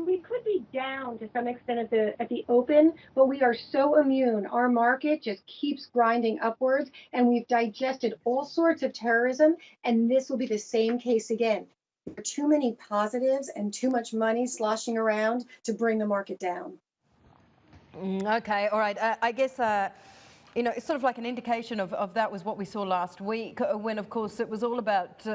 we could be down to some extent at the open, but we are so immune. Our market just keeps grinding upwards, and we've digested all sorts of terrorism, and this will be the same case again. There are too many positives and too much money sloshing around to bring the market down. Okay, all right. I guess, you know, it's sort of like an indication of that was what we saw last week, when, of course, it was all about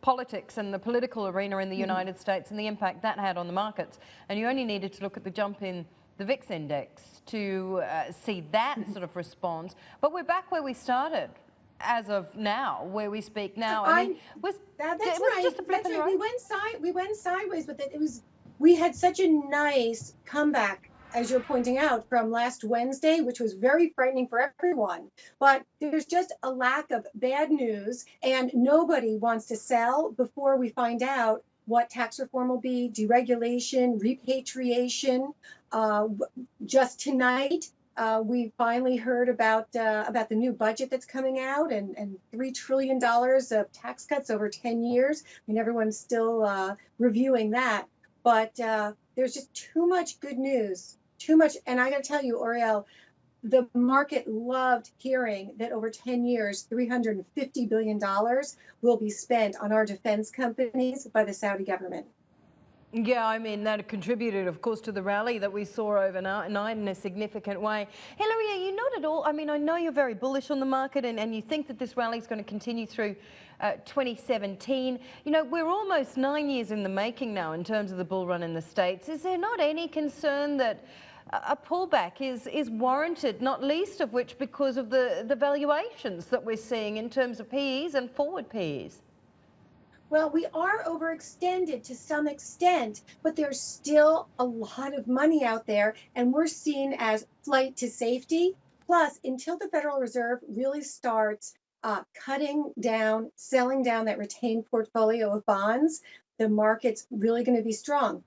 politics and the political arena in the United States and the impact that had on the markets. And you only needed to look at the jump in the VIX index to see that sort of response. But we're back where we started as of now, where we speak now. I mean, that's was right. it just a blip That's in the right. road? We went sideways, but we had such a nice comeback, as you're pointing out, from last Wednesday, which was very frightening for everyone. But there's just a lack of bad news, and nobody wants to sell before we find out what tax reform will be, deregulation, repatriation. Just tonight, we finally heard about the new budget that's coming out, and $3 trillion of tax cuts over 10 years. I mean, everyone's still reviewing that, but there's just too much good news, too much. And I got to tell you, Oriel, the market loved hearing that over 10 years, $350 billion will be spent on our defense companies by the Saudi government. Yeah, I mean, that contributed, of course, to the rally that we saw overnight in a significant way. Hillary, are you not at all? I mean, I know you're very bullish on the market and you think that this rally is going to continue through 2017. You know, we're almost 9 years in the making now in terms of the bull run in the States. Is there not any concern that a pullback is warranted, not least of which because of the valuations that we're seeing in terms of PEs and forward PEs? Well, we are overextended to some extent, but there's still a lot of money out there, and we're seen as flight to safety. Plus, until the Federal Reserve really starts cutting down, selling down that retained portfolio of bonds, the market's really going to be strong.